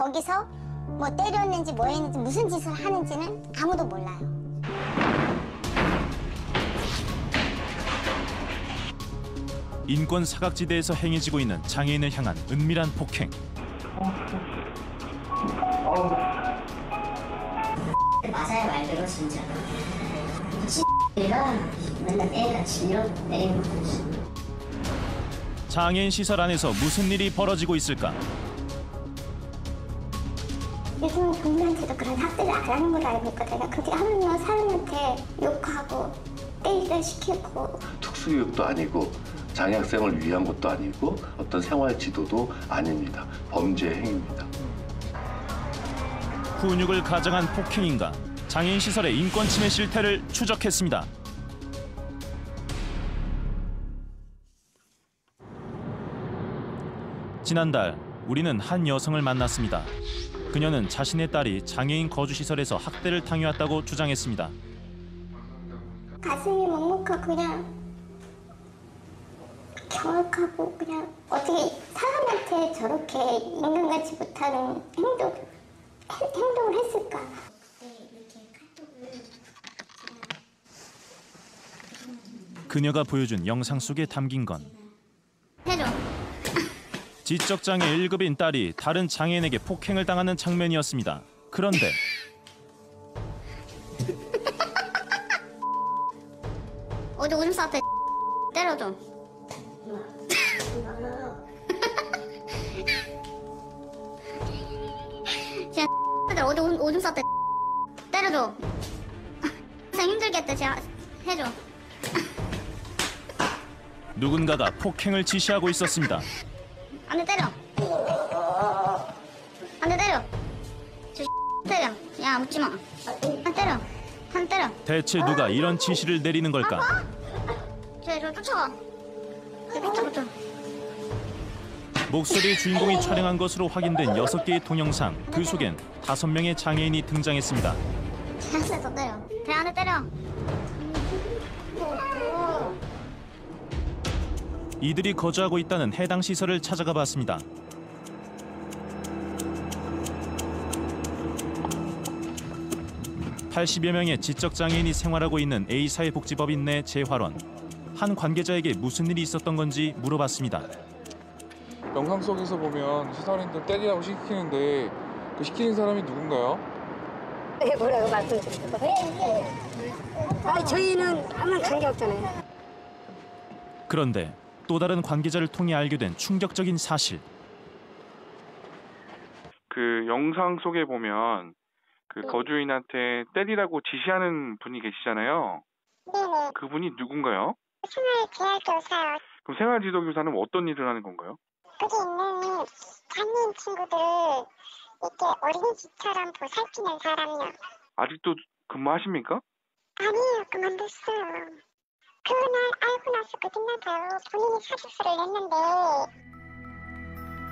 거기서 뭐 때렸는지 뭐 했는지 무슨 짓을 하는지는 아무도 몰라요. 인권 사각지대에서 행해지고 있는 장애인을 향한 은밀한 폭행. 맞아요 말대로 진짜. 얘가 맨날 애가 질려 내리는 거지. 장애인 시설 안에서 무슨 일이 벌어지고 있을까? 요즘 동네한테도 그런 학대를 안 하는 걸로 알고 있거든요. 그게 하면 사람한테 욕하고 때리려 시키고. 특수교육도 아니고 장애학생을 위한 것도 아니고 어떤 생활 지도도 아닙니다. 범죄 행위입니다. 훈육을 가장한 폭행인가? 장애인 시설의 인권 침해 실태를 추적했습니다. 지난달 우리는 한 여성을 만났습니다. 그녀는 자신의 딸이 장애인 거주시설에서 학대를 당해왔다고 주장했습니다. 가슴이 먹먹하고 그냥 경악하고 그냥 어떻게 사람한테 저렇게 인간같이 못하는 행동을 했을까. 그녀가 보여준 영상 속에 담긴 건 해줘. 지적장애 1급인 딸이 다른 장애인에게 폭행을 당하는 장면이었습니다. 그런데 어디 오줌 쌌대. 때려줘. 야, 어디 오줌 쌌대. 때려줘. 참 힘들겠다. 제가 해줘. 누군가가 폭행을 지시하고 있었습니다. 안 돼, 때려. 안 돼, 때려. 저 때려. 야, 묻지 마. 한 때려. 한 때려. 대체 누가 이런 지시를 내리는 걸까? 저 쫓아가. 쫓아. 목소리의 주인공이 촬영한 것으로 확인된 6개의 동영상. 그 속엔 5명의 장애인이 등장했습니다. 쟤한테 더 때려. 쟤한테 때려. 이들이 거주하고 있다는 해당 시설을 찾아가 봤습니다. (80여) 명의 지적장애인이 생활하고 있는 A사회복지법인 내 재활원. 한 관계자에게 무슨 일이 있었던 건지 물어봤습니다. 영상 속에서 보면 시설인들 때리라고 시키는데 그 시키는 사람이 누군가요? 뭐라고 말씀드릴까요? 아니 저희는 아무 관계 없잖아요. 그런데 또 다른 관계자를 통해 알게 된 충격적인 사실. 그 영상 속에 보면 그 거주인한테 때리라고 지시하는 분이 계시잖아요. 네네. 그분이 누군가요? 생활지도교사요. 그럼 생활지도교사는 어떤 일을 하는 건가요? 거기 있는 장애인 친구들 이렇게 어린이집처럼 보살피는 사람이요. 아직도 근무하십니까? 아니요, 그만뒀어요. 그날 알고 나서 거짓말해요. 본인이 사직서를 냈는데.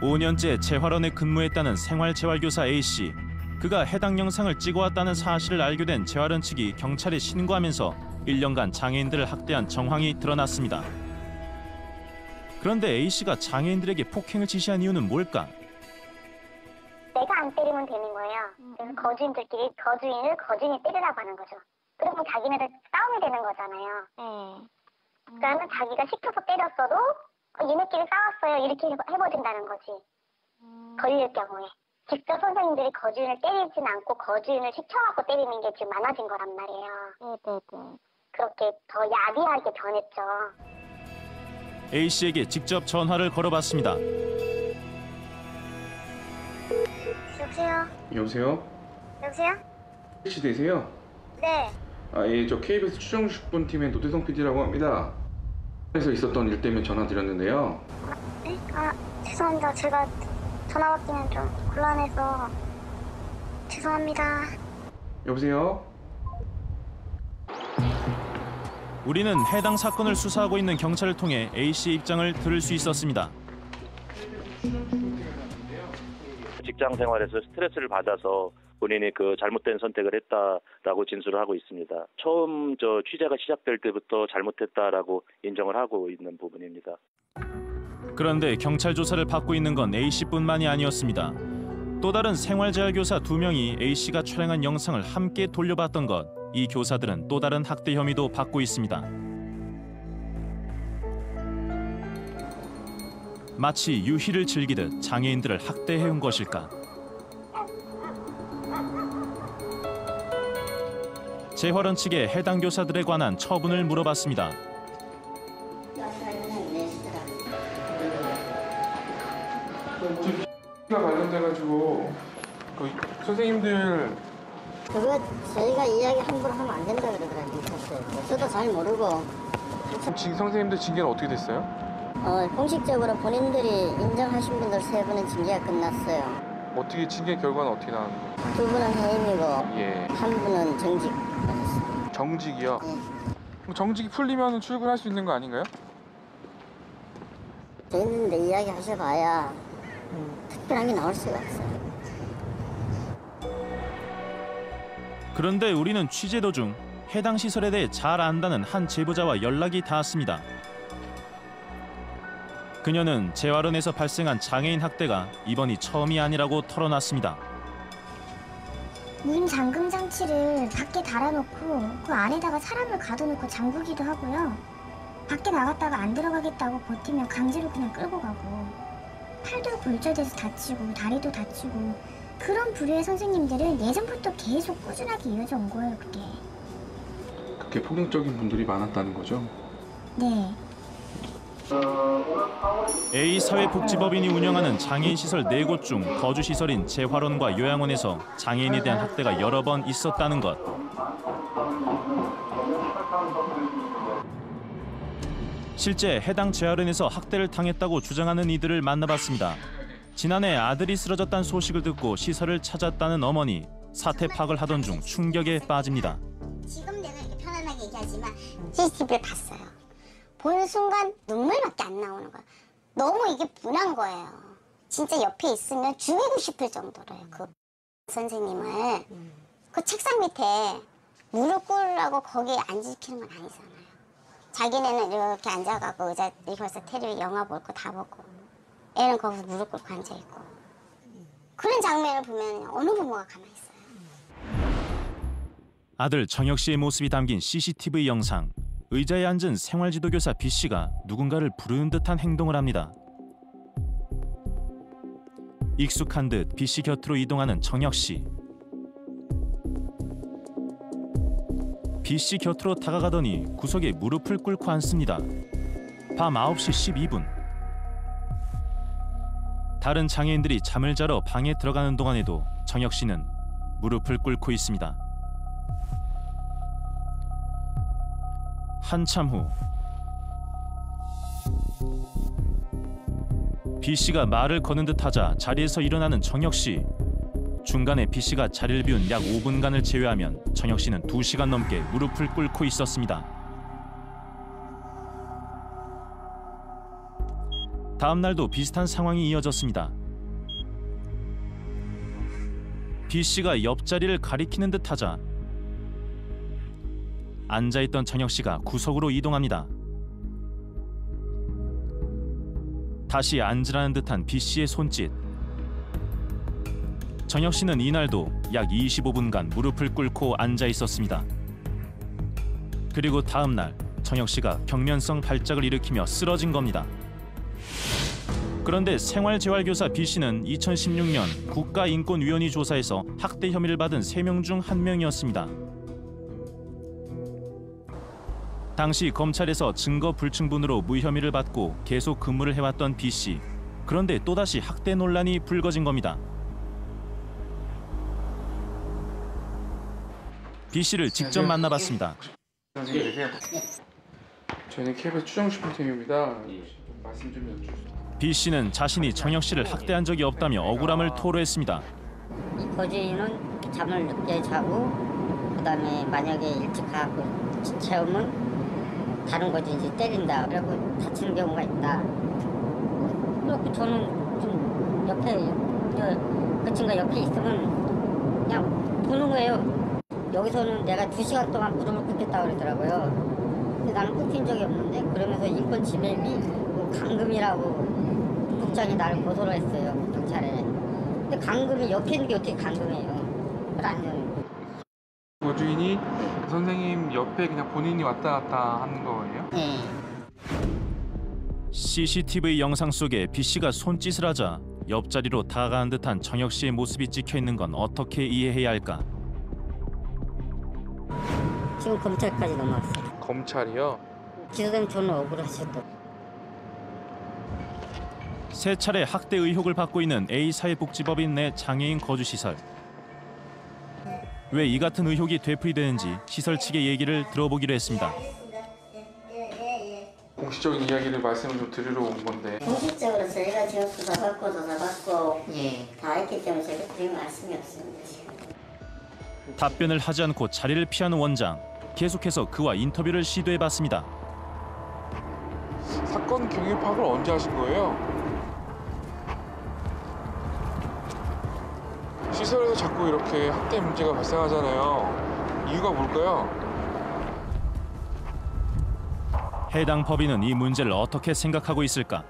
5년째 재활원에 근무했다는 생활재활교사 A씨. 그가 해당 영상을 찍어왔다는 사실을 알게 된 재활원 측이 경찰에 신고하면서 1년간 장애인들을 학대한 정황이 드러났습니다. 그런데 A씨가 장애인들에게 폭행을 지시한 이유는 뭘까? 내가 안 때리면 되는 거예요. 그래서 거주인들끼리 거주인이 때리라고 하는 거죠. 그러면 자기네들 싸움이 되는 거잖아요. 그러면 자기가 시켜서 때렸어도 얘네끼리 싸웠어요. 이렇게 해버린다는 거지. 걸릴 경우에. 직접 선생님들이 거주인을 때리진 않고 거주인을 시켜갖고 때리는 게 지금 많아진 거란 말이에요. 네네네. 그렇게 더 야비하게 변했죠. A씨에게 직접 전화를 걸어봤습니다. 여보세요? 여보세요? 여보세요? 혹시 되세요? 네. 예, 저 KBS 추정식분 팀의 노대성 PD라고 합니다. 에서 있었던 일 때문에 전화 드렸는데요. 네? 죄송합니다. 제가 전화 받기는 좀 곤란해서 죄송합니다. 여보세요? 우리는 해당 사건을 수사하고 있는 경찰을 통해 A씨의 입장을 들을 수 있었습니다. 직장 생활에서 스트레스를 받아서 본인이 그 잘못된 선택을 했다라고 진술을 하고 있습니다. 처음 취재가 시작될 때부터 잘못했다라고 인정을 하고 있는 부분입니다. 그런데 경찰 조사를 받고 있는 건 A씨뿐만이 아니었습니다. 또 다른 생활재활교사 2명이 A씨가 촬영한 영상을 함께 돌려봤던 것. 이 교사들은 또 다른 학대 혐의도 받고 있습니다. 마치 유희를 즐기듯 장애인들을 학대해온 것일까? 재활원 측에 해당 교사들에 관한 처분을 물어봤습니다. 가 관련돼가지고 그 선생님들 그거 저희가 이야기 함부로 하면 안 된다 그러더라고요. 저도 잘 모르고. 지금 선생님들 징계는 어떻게 됐어요? 공식적으로 본인들이 인정하신 분들 3분은 징계가 끝났어요. 어떻게 징계 결과는 어떻게 나왔는 거예요? 2분은 해임이고 예. 1분은 정직 받았어요. 정직이요? 예. 그럼 정직이 풀리면 출근할 수 있는 거 아닌가요? 저희들인데 이야기 하셔봐야 특별한 게 나올 수가 없어요. 그런데 우리는 취재 도중 해당 시설에 대해 잘 안다는 한 제보자와 연락이 닿았습니다. 그녀는 재활원에서 발생한 장애인 학대가 이번이 처음이 아니라고 털어놨습니다. 문 잠금 장치를 밖에 달아놓고 그 안에다가 사람을 가둬놓고 잠그기도 하고요. 밖에 나갔다가 안 들어가겠다고 버티면 강제로 그냥 끌고 가고, 팔도 골절돼서 다치고 다리도 다치고, 그런 부류의 선생님들은 예전부터 계속 꾸준하게 이어져 온 거예요. 그렇게 폭력적인 분들이 많았다는 거죠? 네. A사회복지법인이 운영하는 장애인시설 4곳 중 거주시설인 재활원과 요양원에서 장애인에 대한 학대가 여러 번 있었다는 것. 실제 해당 재활원에서 학대를 당했다고 주장하는 이들을 만나봤습니다. 지난해 아들이 쓰러졌다는 소식을 듣고 시설을 찾았다는 어머니. 사태 파악을 하던 중 충격에 빠집니다. 지금 내가 이렇게 편안하게 얘기하지만 CCTV를 봤어요. 보는 순간 눈물밖에 안 나오는 거예요. 너무 이게 분한 거예요. 진짜 옆에 있으면 죽이고 싶을 정도로요. 그 선생님을 그 책상 밑에 무릎 꿇으라고 거기에 앉으시키는 건 아니잖아요. 자기네는 이렇게 앉아가고 의자 이렇게 테레비 영화 볼 거 다 보고, 애는 거기서 무릎 꿇고 앉아있고. 그런 장면을 보면 어느 부모가 가만히 있어요. 아들 정혁 씨의 모습이 담긴 CCTV 영상. 의자에 앉은 생활지도교사 B씨가 누군가를 부르는 듯한 행동을 합니다. 익숙한 듯 B씨 곁으로 이동하는 정혁 씨. B씨 곁으로 다가가더니 구석에 무릎을 꿇고 앉습니다. 밤 9시 12분. 다른 장애인들이 잠을 자러 방에 들어가는 동안에도 정혁 씨는 무릎을 꿇고 있습니다. 한참 후 B씨가 말을 거는 듯하자 자리에서 일어나는 정혁 씨. 중간에 B씨가 자리를 비운 약 5분간을 제외하면 정혁 씨는 2시간 넘게 무릎을 꿇고 있었습니다. 다음 날도 비슷한 상황이 이어졌습니다. B씨가 옆자리를 가리키는 듯하자 앉아있던 정혁 씨가 구석으로 이동합니다. 다시 앉으라는 듯한 B씨의 손짓. 정혁 씨는 이날도 약 25분간 무릎을 꿇고 앉아 있었습니다. 그리고 다음 날 정혁 씨가 경련성 발작을 일으키며 쓰러진 겁니다. 그런데 생활재활교사 B씨는 2016년 국가인권위원회 조사에서 학대 혐의를 받은 3명 중 1명이었습니다. 당시 검찰에서 증거 불충분으로 무혐의를 받고 계속 근무를 해왔던 B씨. 그런데 또다시 학대 논란이 불거진 겁니다. B씨를 직접 만나봤습니다. 선생님이세요? 저희는 KBS 추정식품팀입니다. 말씀 좀 여쭈세요. B씨는 자신이 정혁 씨를 학대한 적이 없다며 억울함을 토로했습니다. 이 거주인은 잠을 늦게 자고 그다음에 만약에 일찍 가고 재우면 다른 거주인이 때린다. 그리고 다치는 경우가 있다. 그렇고 저는 좀 옆에 그 친구가 옆에 있으면 그냥 보는 거예요. 여기서는 내가 2시간 동안 무릎을 꿇겠다고 그러더라고요. 근데 나는 꿇힌 적이 없는데 그러면서 인권 침해비 강금이라고 국장이 나를 고소를 했어요. 경찰에. 근데 감금이 옆에 있는 게 어떻게 감금이에요? 그걸 안 여는. 거주인이 선생님 옆에 그냥 본인이 왔다 갔다 하는 거예요? 네. CCTV 영상 속에 B 씨가 손짓을 하자 옆자리로 다가간 듯한 정혁 씨의 모습이 찍혀 있는 건 어떻게 이해해야 할까? 지금 검찰까지 넘어왔어요. 검찰이요? 기소되면 저는 억울하죠 또. 세 차례 학대 의혹을 받고 있는 A 사회복지법인 내 장애인 거주시설. 왜 이 같은 의혹이 되풀이되는지 시설 측의 얘기를 들어보기로 했습니다. 공식적인 이야기를 말씀을 좀 드리러 온 건데. 공식적으로 저희가 지금 수사받고 조사받고 예. 다 했기 때문에 제가 드릴 말씀이 없습니다. 지금. 답변을 하지 않고 자리를 피하는 원장. 계속해서 그와 인터뷰를 시도해봤습니다. 사건 경위 파악을 언제 하신 거예요? 시설에서 자꾸 이렇게 학대 문제가 발생하잖아요. 이유가 뭘까요? 해당 법인은 이 문제를 어떻게 생각하고 있을까?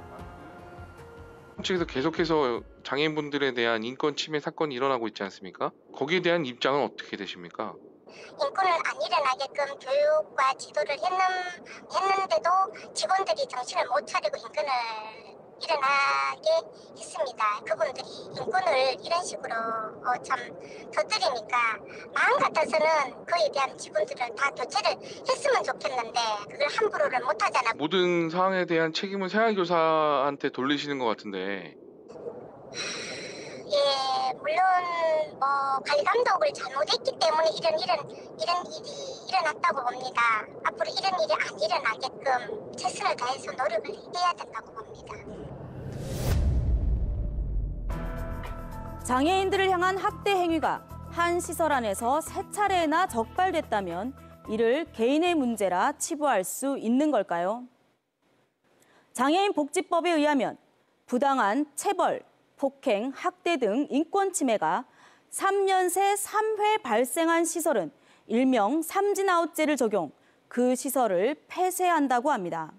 측에서 계속해서 장애인분들에 대한 인권 침해 사건이 일어나고 있지 않습니까? 거기에 대한 입장은 어떻게 되십니까? 인권을 안 일어나게끔 교육과 지도를 했는데도 직원들이 정신을 못 차리고 인권을 일어나게 했습니다. 그분들이 인권을 이런 식으로 참 터뜨리니까 마음 같아서는 그에 대한 직원들을 다 교체를 했으면 좋겠는데 그걸 함부로를 못하잖아. 모든 사항에 대한 책임은 생활교사한테 돌리시는 것 같은데. 예, 물론 관리 감독을 잘못했기 때문에 이런 일이 일어났다고 봅니다. 앞으로 이런 일이 안 일어나게끔 최선을 다해서 노력을 해야 된다고 봅니다. 장애인들을 향한 학대 행위가 한 시설 안에서 3차례나 적발됐다면 이를 개인의 문제라 치부할 수 있는 걸까요? 장애인 복지법에 의하면 부당한 체벌, 폭행, 학대 등 인권 침해가 3년 새 3회 발생한 시설은 일명 삼진아웃제를 적용, 그 시설을 폐쇄한다고 합니다.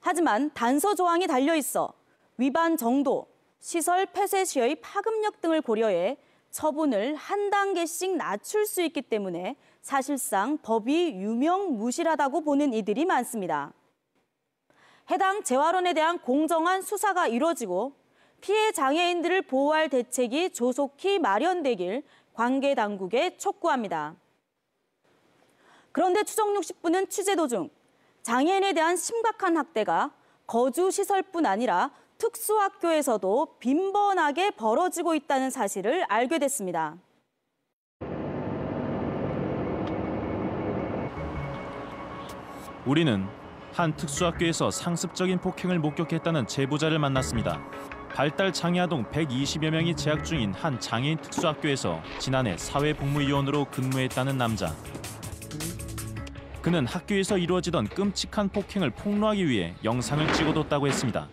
하지만 단서 조항이 달려 있어 위반 정도, 시설 폐쇄 시의 파급력 등을 고려해 처분을 한 단계씩 낮출 수 있기 때문에 사실상 법이 유명무실하다고 보는 이들이 많습니다. 해당 재활원에 대한 공정한 수사가 이루어지고 피해 장애인들을 보호할 대책이 조속히 마련되길 관계 당국에 촉구합니다. 그런데 추정 60분은 취재 도중 장애인에 대한 심각한 학대가 거주시설뿐 아니라 특수학교에서도 빈번하게 벌어지고 있다는 사실을 알게 됐습니다. 우리는 한 특수학교에서 상습적인 폭행을 목격했다는 제보자를 만났습니다. 발달 장애아동 120여 명이 재학 중인 한 장애인 특수학교에서 지난해 사회복무위원으로 근무했다는 남자. 그는 학교에서 이루어지던 끔찍한 폭행을 폭로하기 위해 영상을 찍어뒀다고 했습니다.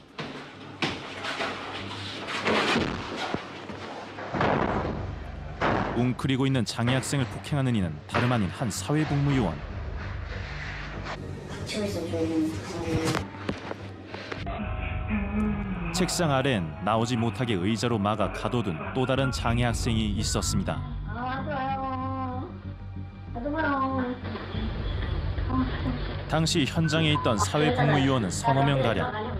웅크리고 있는 장애 학생을 폭행하는 이는 다름 아닌 한 사회복무요원. 책상 아래엔 나오지 못하게 의자로 막아 가둬둔 또 다른 장애 학생이 있었습니다. 당시 현장에 있던 사회복무요원은 서너 명가량.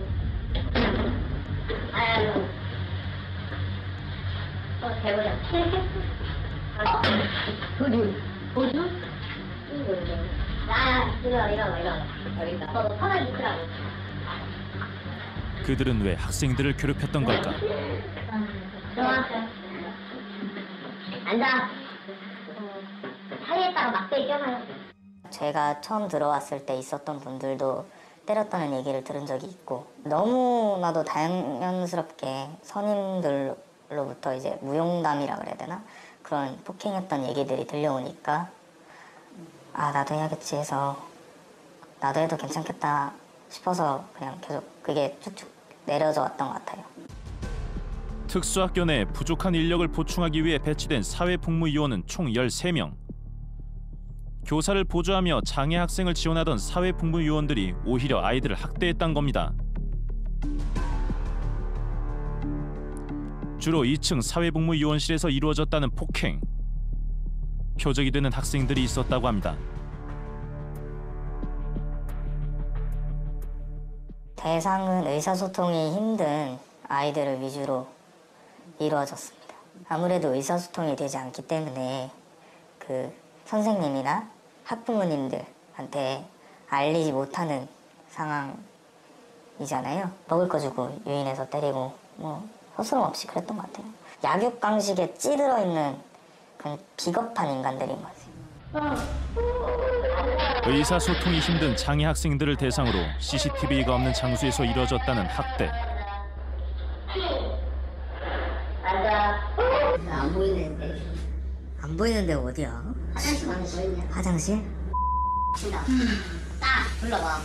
그들은 왜 학생들을 괴롭혔던 걸까? 앉아. 사이에다가 막대기 껴놔요. 제가 처음 들어왔을 때 있었던 분들도 때렸다는 얘기를 들은 적이 있고 너무나도 당연스럽게 선임들로부터 이제 무용담이라 그래야 되나? 그런 폭행했던 얘기들이 들려오니까 아 나도 해야겠지 해서 나도 해도 괜찮겠다 싶어서 그냥 계속 그게 쭉쭉 내려져 왔던 것 같아요. 특수학교 내 부족한 인력을 보충하기 위해 배치된 사회복무요원은 총 13명. 교사를 보조하며 장애 학생을 지원하던 사회복무요원들이 오히려 아이들을 학대했던 겁니다. 주로 2층 사회복무요원실에서 이루어졌다는 폭행. 표적이 되는 학생들이 있었다고 합니다. 대상은 의사소통이 힘든 아이들을 위주로 이루어졌습니다. 아무래도 의사소통이 되지 않기 때문에 그 선생님이나 학부모님들한테 알리지 못하는 상황이잖아요. 먹을 거 주고 유인해서 때리고 뭐 서스럼 없이 그랬던 것 같아요. 약육강식에 찌들어 있는 그런 비겁한 인간들인 거지. 의사소통이 힘든 장애 학생들을 대상으로 CCTV가 없는 장소에서 이뤄졌다는 학대. 안 보이는데. 안 보이는데 어디야? 화장실 안에 보이냐? 화장실? 진짜. 딱 불러봐.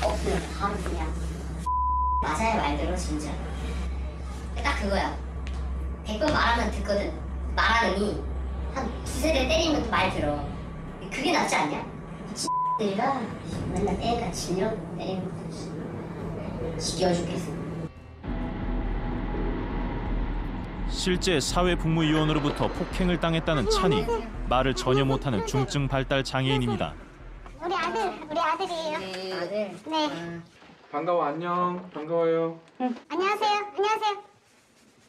없으면 바로 그냥. 맞아요 말대로 진짜. 딱 그거야. 100번 말하면 듣거든. 말하는 이 한 두세 대 때리는 것도 말 들어. 그게 낫지 않냐? X들이라 맨날 애가 질려 때리는 것도 지겨워 죽겠어. 실제 사회복무요원으로부터 폭행을 당했다는 찬이 말을 전혀 못하는 중증 발달 장애인입니다. 우리 아들이에요. 아들. 네. 반가워. 안녕. 반가워요. 안녕하세요.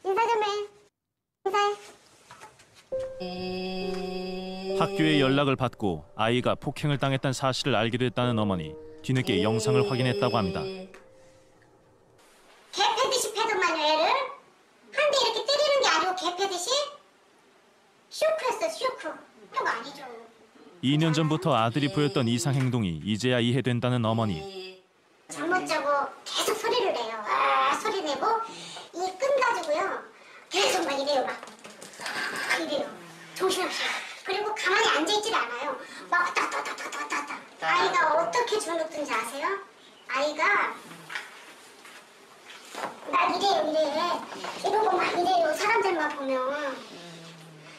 인사 좀 해. 인사해. 학교에 연락을 받고 아이가 폭행을 당했다는 사실을 알게 됐다는 어머니. 뒤늦게 영상을 확인했다고 합니다. 개 패듯이 패더만요 애를. 한 대 이렇게 때리는 게 아니고 개 패듯이. 쇼크였어 쇼크. 그런 거 아니죠. 2년 전부터 아들이 보였던 이상 행동이 이제야 이해된다는 어머니. 잠 못 자고 계속 소리를 내요. 소리 내고 이 끈 가지고요. 계속 막 이래요. 막 이래요. 정신없이. 그리고 가만히 앉아있질 않아요. 막 왔다. 아이가 어떻게 주눅든지 아세요? 아이가 나 이래. 이러고 막 이래요. 사람들만 보면.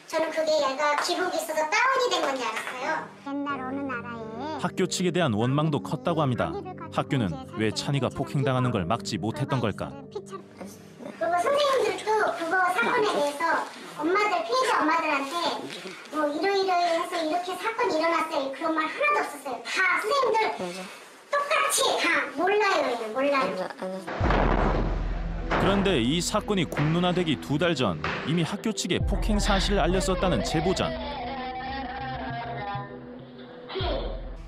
저는 그게 얘가 기복이 있어서 다운이 된 건지 알았어요. 옛날 어느 나라에 학교 측에 대한 원망도 컸다고 합니다. 학교는 왜 찬이가 폭행당하는 걸 막지 못했던 걸까? 그리고 선생님들도 그거 사건에 대해서 피해자 엄마들한테 뭐 이러이러해서 이렇게 사건이 일어났어요. 그런 말 하나도 없었어요. 다 선생님들 똑같이 다 몰라요. 그런데 이 사건이 공론화되기 2달 전 이미 학교 측에 폭행 사실을 알렸었다는 제보자.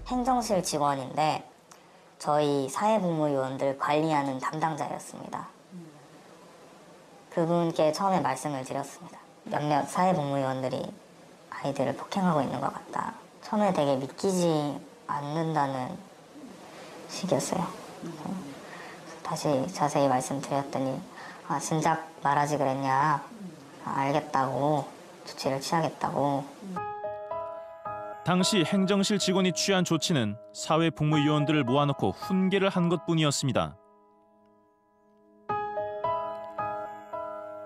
행정실 직원인데 저희 사회복무요원들 관리하는 담당자였습니다. 그분께 처음에 말씀을 드렸습니다. 몇몇 사회복무요원들이 아이들을 폭행하고 있는 것 같다. 처음에 되게 믿기지 않는다는 식이었어요. 다시 자세히 말씀드렸더니 진작 말하지 그랬냐. 알겠다고. 조치를 취하겠다고. 당시 행정실 직원이 취한 조치는 사회복무요원들을 모아놓고 훈계를 한 것뿐이었습니다.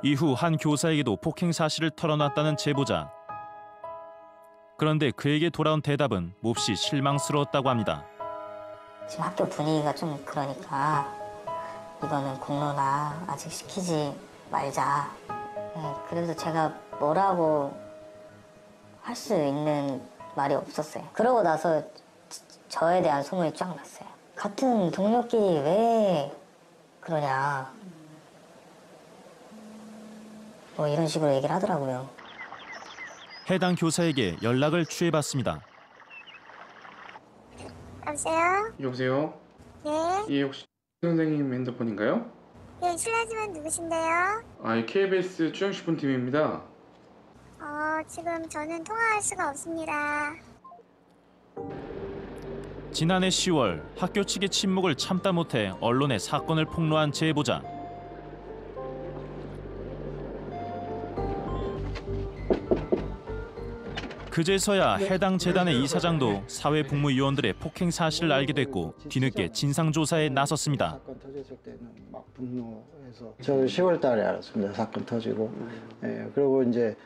이후 한 교사에게도 폭행 사실을 털어놨다는 제보자. 그런데 그에게 돌아온 대답은 몹시 실망스러웠다고 합니다. 지금 학교 분위기가 좀 그러니까 이거는 공론화 아직 시키지 말자. 그래서 제가 뭐라고 할 수 있는 말이 없었어요. 그러고 나서 저에 대한 소문이 쫙 났어요. 같은 동료끼리 왜 그러냐. 뭐 이런 식으로 얘기를 하더라고요. 해당 교사에게 연락을 취해봤습니다. 여보세요? 여보세요? 네? 예, 혹시 선생님 핸드폰인가요? 네, 실례지만 누구신데요? KBS 추정식품 팀입니다. 지금 저는 통화할 수가 없습니다. 지난해 10월 학교 측의 침묵을 참다 못해 언론에 사건을 폭로한 제보자. 그제서야 해당 재단의 이사장도 사회복무요원들의 폭행 사실을 알게 됐고 뒤늦게 진상조사에 나섰습니다. 사건 터졌을 때는 막 분노해서 저 10월 달에 알았습니다. 사건 터지고. 그리고 이제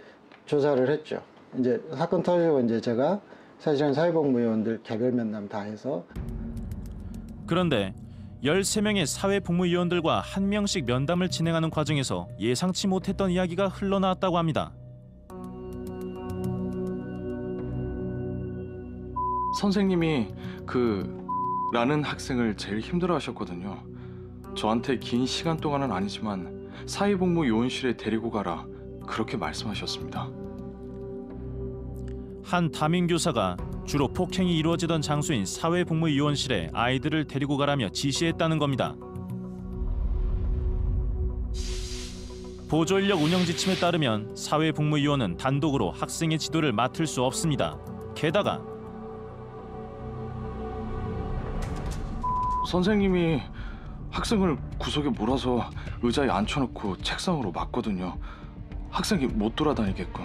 조사를 했죠. 이제 사건 터지고 이제 제가 사실은 사회복무요원들 개별 면담 다 해서. 그런데 13명의 사회복무위원들과 한 명씩 면담을 진행하는 과정에서 예상치 못했던 이야기가 흘러나왔다고 합니다. 선생님이 라는 학생을 제일 힘들어하셨거든요. 저한테 긴 시간 동안은 아니지만 사회복무요원실에 데리고 가라 그렇게 말씀하셨습니다. 한 담임교사가 주로 폭행이 이루어지던 장소인 사회복무요원실에 아이들을 데리고 가라며 지시했다는 겁니다. 보조인력 운영 지침에 따르면 사회복무요원은 단독으로 학생의 지도를 맡을 수 없습니다. 게다가 선생님이 학생을 구석에 몰아서 의자에 앉혀놓고 책상으로 막거든요. 학생이 못 돌아다니게끔.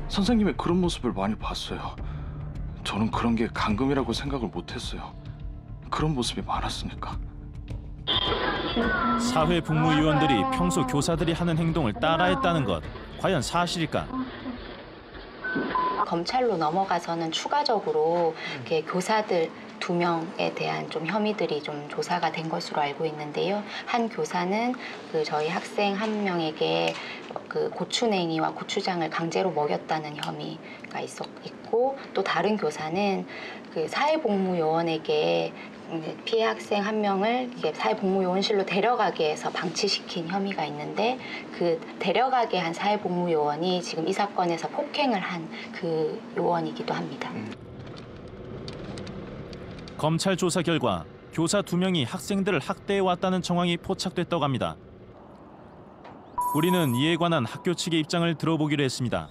선생님의 그런 모습을 많이 봤어요. 저는 그런 게 감금이라고 생각을 못했어요. 그런 모습이 많았으니까. 사회복무위원들이 평소 교사들이 하는 행동을 따라했다는 것, 과연 사실일까? 검찰로 넘어가서는 추가적으로 이렇게 교사들 2명에 대한 좀 혐의들이 좀 조사가 된 것으로 알고 있는데요. 한 교사는 저희 학생 1명에게 고추냉이와 고추장을 강제로 먹였다는 혐의가 있고, 또 다른 교사는 사회복무요원에게 피해 학생 1명을 사회복무요원실로 데려가게 해서 방치시킨 혐의가 있는데, 그 데려가게 한 사회복무요원이 지금 이 사건에서 폭행을 한 그 요원이기도 합니다. 검찰 조사 결과 교사 2명이 학생들을 학대해왔다는 정황이 포착됐다고 합니다. 우리는 이에 관한 학교 측의 입장을 들어보기로 했습니다.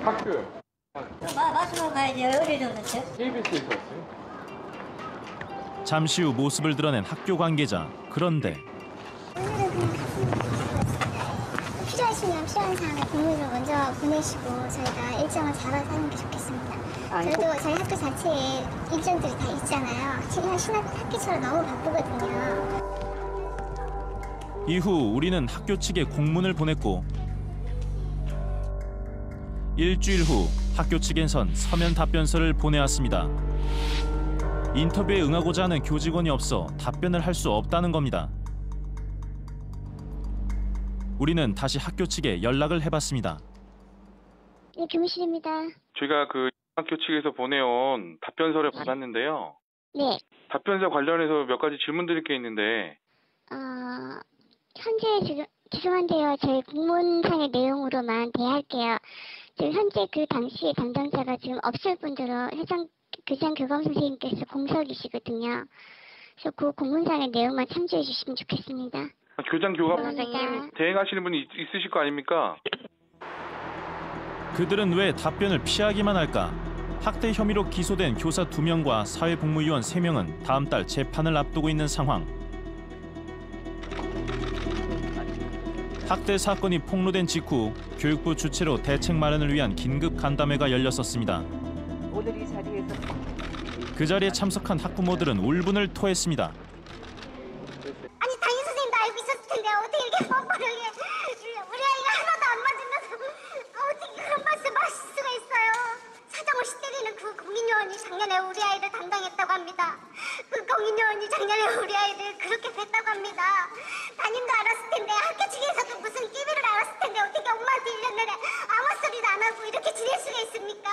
학교요. 마지막 가야지. 어디 줬는데? KBS에서 왔어요. 잠시 후 모습을 드러낸 학교 관계자. 그런데 필요하시면 필요한 사람의 공문을 먼저 보내시고 저희가 일정을 잡아서 하는 게 좋겠습니다. 저희도 저희 학교 자체에 일정들이 다 있잖아요. 지금 신학기처럼 너무 바쁘거든요. 이후 우리는 학교 측에 공문을 보냈고 일주일 후 학교 측에선 서면 답변서를 보내왔습니다. 인터뷰에 응하고자 하는 교직원이 없어 답변을 할 수 없다는 겁니다. 우리는 다시 학교 측에 연락을 해봤습니다. 네, 교무실입니다. 저희가 학교 측에서 보내온 답변서를 받았는데요. 네. 답변서 관련해서 몇 가지 질문드릴 게 있는데. 현재 죄송한데요. 저희 공문상의 내용으로만 대할게요. 현재 그 당시 담당자가 지금 없을 뿐더러 교장 교감 선생님께서 공석이시거든요. 그래서 그 공문상의 내용만 참조해 주시면 좋겠습니다. 교장 교감 선생님 대행하시는 분이 있으실 거 아닙니까? 그들은 왜 답변을 피하기만 할까? 학대 혐의로 기소된 교사 2명과 사회복무위원 3명은 다음 달 재판을 앞두고 있는 상황. 학대 사건이 폭로된 직후 교육부 주최로 대책 마련을 위한 긴급 간담회가 열렸었습니다. 오늘 이 자리에서 그 자리에 참석한 학부모들은 울분을 토했습니다. 아니 담임 선생님도 알고 있었을 텐데 어떻게 이렇게 뻔뻔하게 우리 아이가 하나도 안 맞으면서 어떻게 그런 말씀을 하실 수가 있어요. 사정없이 때리는 그 공인요원이 작년에 우리 아이를 담당했다고 합니다. 그 공인요원이 작년에 우리 아이를 그렇게 뵀다고 합니다. 담임도 알았을 텐데 학교 측에서도 무슨 끼비를 알았을 텐데 어떻게 엄마한테 1년 내내 아무 소리도 안 하고 이렇게 지낼 수가 있습니까?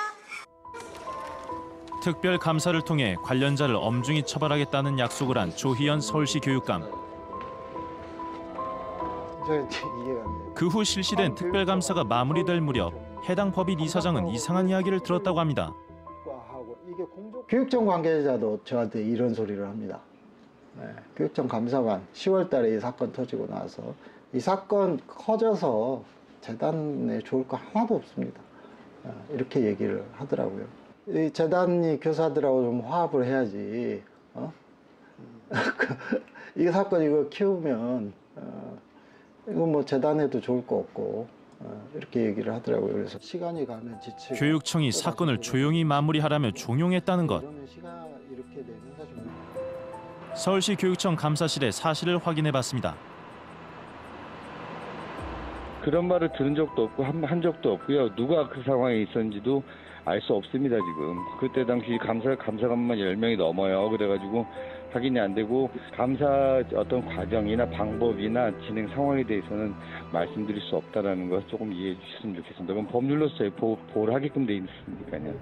특별 감사를 통해 관련자를 엄중히 처벌하겠다는 약속을 한 조희연 서울시 교육감. 그 후 실시된 특별 감사가 마무리될 무렵 해당 법인 이사장은 이상한 이야기를 들었다고 합니다. 교육청 관계자도 저한테 이런 소리를 합니다. 교육청 감사관 10월 달에 이 사건 터지고 나서 이 사건 커져서 재단에 좋을 거 하나도 없습니다. 이렇게 얘기를 하더라고요. 이 재단이 교사들하고 좀 화합을 해야지. 이 사건 이거 키우면 이거 뭐 재단에도 좋을 거 없고 이렇게 얘기를 하더라고요. 그래서 시간이 가면 지치고. 교육청이 사건을 조용히 마무리하라며 종용했다는 것. 서울시 교육청 감사실에 사실을 확인해봤습니다. 그런 말을 들은 적도 없고 한 적도 없고요. 누가 그 상황에 있었는지도 알 수 없습니다, 지금. 그때 당시 감사관만 10명이 넘어요. 그래가지고 확인이 안 되고 감사 어떤 과정이나 방법이나 진행 상황에 대해서는 말씀드릴 수 없다라는 거 조금 이해해 주셨으면 좋겠습니다. 그럼 법률로서의 보호를 하게끔 돼 있으니까요.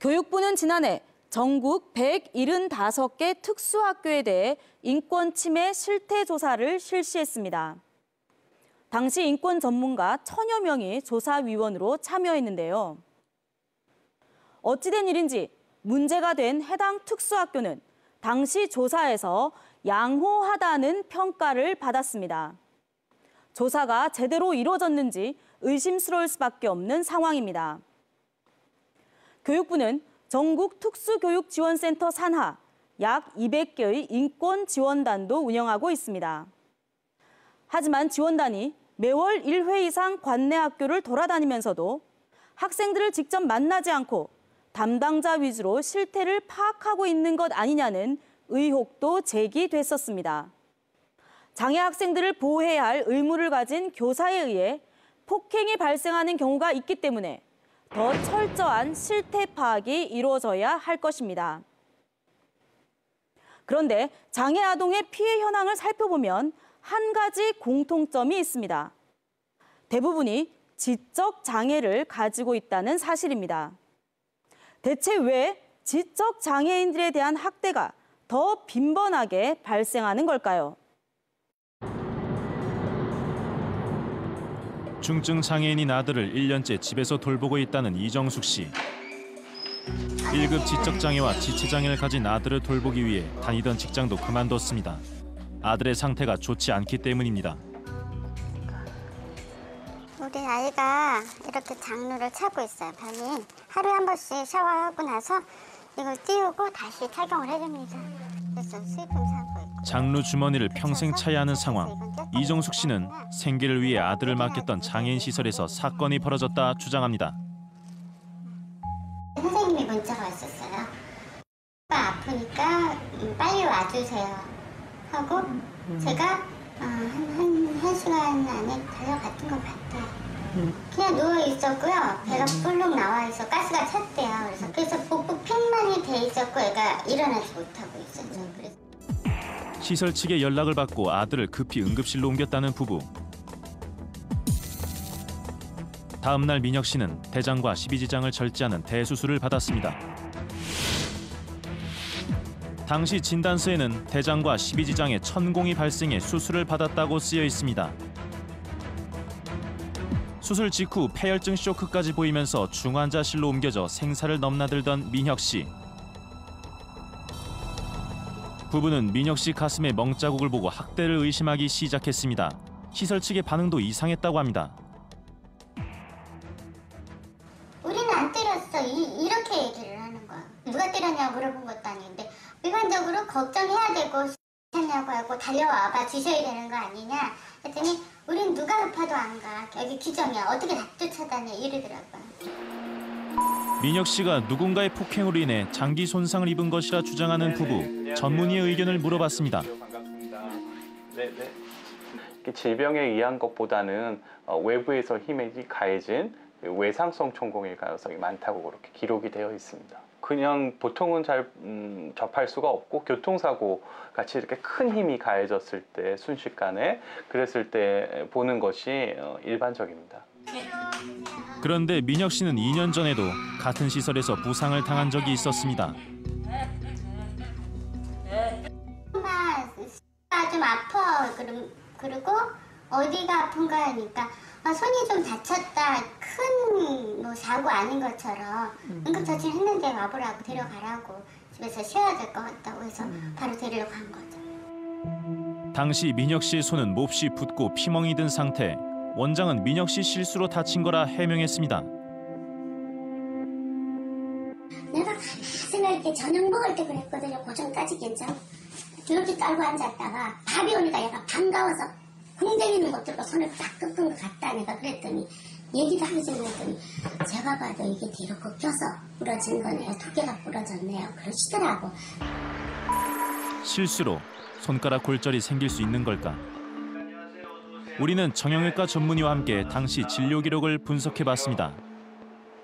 교육부는 지난해 전국 175개 특수학교에 대해 인권 침해 실태 조사를 실시했습니다. 당시 인권 전문가 1000여 명이 조사위원으로 참여했는데요. 어찌된 일인지 문제가 된 해당 특수학교는 당시 조사에서 양호하다는 평가를 받았습니다. 조사가 제대로 이루어졌는지 의심스러울 수밖에 없는 상황입니다. 교육부는 전국 특수교육지원센터 산하 약 200개의 인권지원단도 운영하고 있습니다. 하지만 지원단이 매월 1회 이상 관내 학교를 돌아다니면서도 학생들을 직접 만나지 않고 담당자 위주로 실태를 파악하고 있는 것 아니냐는 의혹도 제기됐었습니다. 장애 학생들을 보호해야 할 의무를 가진 교사에 의해 폭행이 발생하는 경우가 있기 때문에 더 철저한 실태 파악이 이루어져야 할 것입니다. 그런데 장애 아동의 피해 현황을 살펴보면 한 가지 공통점이 있습니다. 대부분이 지적 장애를 가지고 있다는 사실입니다. 대체 왜 지적 장애인들에 대한 학대가 더 빈번하게 발생하는 걸까요? 중증 장애인인 아들을 1년째 집에서 돌보고 있다는 이정숙 씨. 1급 지적장애와 지체장애를 가진 아들을 돌보기 위해 다니던 직장도 그만뒀습니다. 아들의 상태가 좋지 않기 때문입니다. 우리 아이가 이렇게 장루를 차고 있어요, 편히. 하루에 한 번씩 샤워하고 나서 이걸 띄우고 다시 착용을 해줍니다. 그래서 수입금 사고 있고. 장루 주머니를 평생 차야 하는 상황. 이정숙 씨는 생계를 위해 아들을 맡겼던 장애인 시설에서 사건이 벌어졌다 주장합니다. 선생님이 문자가 왔었어요. 오빠 아프니까 빨리 와주세요 하고 제가 한 시간 안에 달려갔던 것 같아요. 그냥 누워 있었고요. 배가 뿔룩 나와 있어 가스가 찼대요. 그래서 복부 팽만이 돼 있었고 애가 일어나지 못하고 있었죠. 그래서 시설 측의 연락을 받고 아들을 급히 응급실로 옮겼다는 부부. 다음 날 민혁 씨는 대장과 12지장을 절제하는 대수술을 받았습니다. 당시 진단서에는 대장과 12지장에 천공이 발생해 수술을 받았다고 쓰여 있습니다. 수술 직후 폐혈증 쇼크까지 보이면서 중환자실로 옮겨져 생사를 넘나들던 민혁 씨. 부부는 민혁 씨 가슴에 멍자국을 보고 학대를 의심하기 시작했습니다. 시설 측의 반응도 이상했다고 합니다. 우리는 안 때렸어. 이렇게 얘기를 하는 거야. 누가 때렸냐고 물어본 것도 아닌데 일반적으로 걱정해야 되고 했냐고 하고 달려와봐 주셔야 되는 거 아니냐 했더니 우린 누가 급해도 안 가. 여기 규정이야. 어떻게 다 쫓아다녀 이러더라고요. 민혁 씨가 누군가의 폭행으로 인해 장기 손상을 입은 것이라 주장하는 부부. 전문의의 의견을 물어봤습니다. 질병에 의한 것보다는 외부에서 힘이 가해진 외상성 천공일 가능성이 많다고 그렇게 기록이 되어 있습니다. 그냥 보통은 잘 접할 수가 없고 교통사고 같이 이렇게 큰 힘이 가해졌을 때 순식간에 그랬을 때 보는 것이 일반적입니다. 그런데 민혁 씨는 2년 전에도 같은 시설에서 부상을 당한 적이 있었습니다. 엄마 좀 아파. 그리고 어디가 아픈가 하니까 손이 좀 다쳤다. 큰 뭐 사고 아닌 것처럼 응급처치를 했는데 와보라고 데려가라고 집에서 쉬어야 될 것 같다고 해서 바로 데리러 간 거죠. 당시 민혁 씨의 손은 몹시 붓고 피멍이 든 상태. 원장은 민혁 씨 실수로 다친 거라 해명했습니다. 내가 가슴에 이렇게 저녁 먹을 때 그랬거든요. 고정까지 괜찮아. 이렇게 깔고 앉았다가 밥이 오니까 얘가 반가워서 궁뎅이는 것 들고 손을 딱 끄끈 것 같다. 내가 그랬더니 얘기도 하기 전에 했더니 제가 봐도 이게 뒤로 꺾여서 부러진 거네요. 두 개가 부러졌네요. 그러시더라고. 실수로 손가락 골절이 생길 수 있는 걸까? 우리는 정형외과 전문의와 함께 당시 진료 기록을 분석해봤습니다.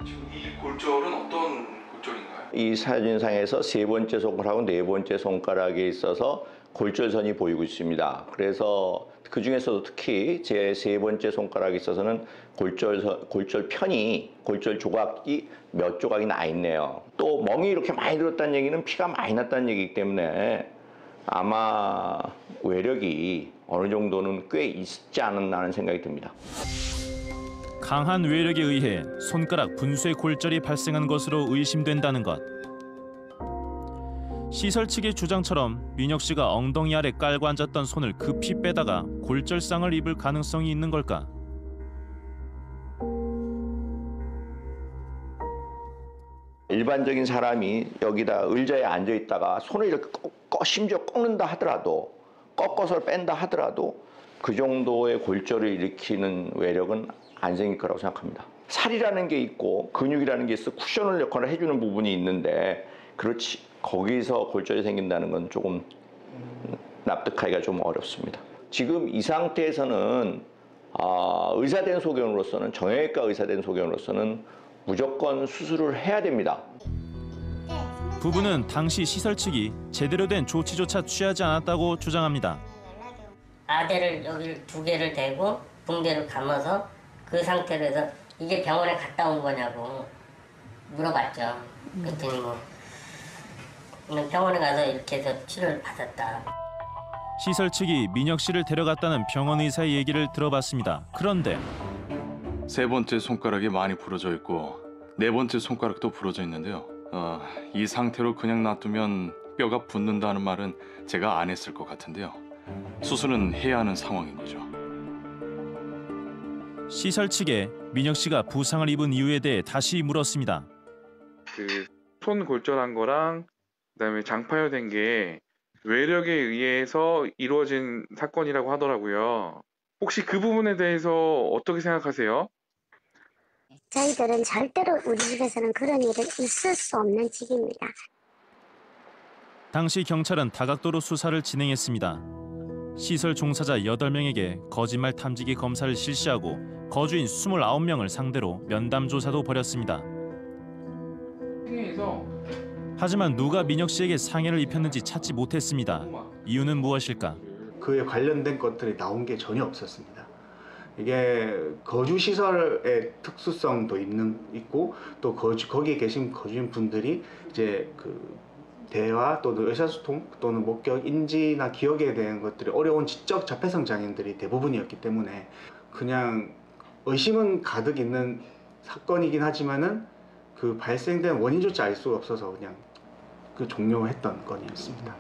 지금 이 골절은 어떤 골절인가요? 이 사진상에서 세 번째 손가락하고 네 번째 손가락에 있어서 골절선이 보이고 있습니다. 그래서 그 중에서도 특히 제 세 번째 손가락에 있어서는 골절편이, 골절 조각이 몇 조각이 나 있네요. 또 멍이 이렇게 많이 들었다는 얘기는 피가 많이 났다는 얘기이기 때문에 아마 외력이 어느 정도는 꽤 있지 않았나 하는 생각이 듭니다. 강한 외력에 의해 손가락 분수의 골절이 발생한 것으로 의심된다는 것. 시설 측의 주장처럼 민혁 씨가 엉덩이 아래 깔고 앉았던 손을 급히 빼다가 골절상을 입을 가능성이 있는 걸까? 일반적인 사람이 여기다 의자에 앉아 있다가 손을 이렇게 심지어 꺾는다 하더라도, 꺾어서 뺀다 하더라도 그 정도의 골절을 일으키는 외력은 안 생길 거라고 생각합니다. 살이라는 게 있고 근육이라는 게 있어 쿠션을 역할을 해주는 부분이 있는데, 그렇지 거기서 골절이 생긴다는 건 조금 납득하기가 좀 어렵습니다. 지금 이 상태에서는 의사된 소견으로서는, 정형외과 의사된 소견으로서는 무조건 수술을 해야 됩니다. 부부는 당시 시설 측이 제대로 된 조치조차 취하지 않았다고 주장합니다. 아대를 여기 2개를 대고 붕대를 감아서 그 상태로 해서 이게 병원에 갔다 온 거냐고 물어봤죠. 그랬더니 병원에 가서 이렇게 해서 치료를 받았다. 시설 측이 민혁 씨를 데려갔다는 병원 의사의 얘기를 들어봤습니다. 그런데 세 번째 손가락이 많이 부러져 있고 네 번째 손가락도 부러져 있는데요. 이 상태로 그냥 놔두면 뼈가 붙는다는 말은 제가 안 했을 것 같은데요. 수술은 해야 하는 상황인 거죠. 시설 측에 민혁 씨가 부상을 입은 이유에 대해 다시 물었습니다. 그 손 골절한 거랑 그다음에 장파열된 게 외력에 의해서 이루어진 사건이라고 하더라고요. 혹시 그 부분에 대해서 어떻게 생각하세요? 저희들은 절대로 우리 집에서는 그런 일은 있을 수 없는 집입니다. 당시 경찰은 다각도로 수사를 진행했습니다. 시설 종사자 8명에게 거짓말 탐지기 검사를 실시하고 거주인 29명을 상대로 면담 조사도 벌였습니다. 하지만 누가 민혁 씨에게 상해를 입혔는지 찾지 못했습니다. 이유는 무엇일까? 그에 관련된 것들이 나온 게 전혀 없었습니다. 이게 거주 시설의 특수성도 있고 또 거기에 계신 거주인 분들이 이제 그 대화 또는 의사소통 또는 목격 인지나 기억에 대한 것들이 어려운 지적 자폐성 장애인들이 대부분이었기 때문에 그냥 의심은 가득 있는 사건이긴 하지만은 그 발생된 원인조차 알 수가 없어서 그냥 그 종료했던 건이었습니다.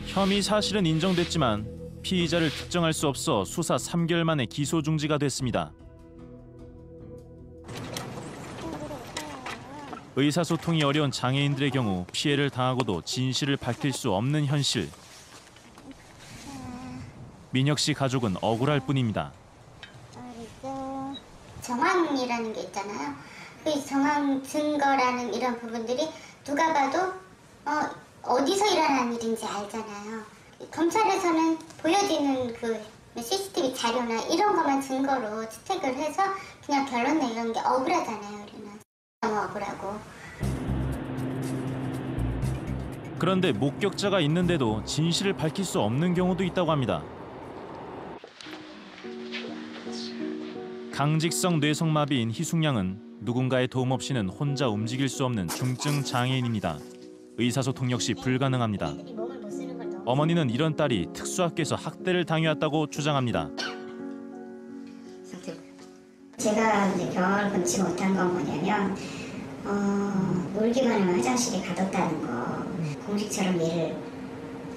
혐의 사실은 인정됐지만 피의자를 특정할 수 없어 수사 3개월 만에 기소 중지가 됐습니다. 의사소통이 어려운 장애인들의 경우 피해를 당하고도 진실을 밝힐 수 없는 현실. 민혁 씨 가족은 억울할 뿐입니다. 정황이라는 게 있잖아요. 그 정황 증거라는 이런 부분들이 누가 봐도 어디서 일어난 일인지 알잖아요. 검찰에서는 보여지는 그 CCTV 자료나 이런 것만 증거로 채택을 해서 그냥 결론 내는 게 억울하잖아요. 우리는 너무 억울하고. 그런데 목격자가 있는데도 진실을 밝힐 수 없는 경우도 있다고 합니다. 강직성 뇌성마비인 희숙양은 누군가의 도움 없이는 혼자 움직일 수 없는 중증 장애인입니다. 의사소통 역시 불가능합니다. 어머니는 이런 딸이 특수학교에서 학대를 당해왔다고 주장합니다. 제가 이제 병원을 금치 못한 건 뭐냐면 놀기만 하면 화장실에 가뒀다는 거, 공식처럼 얘를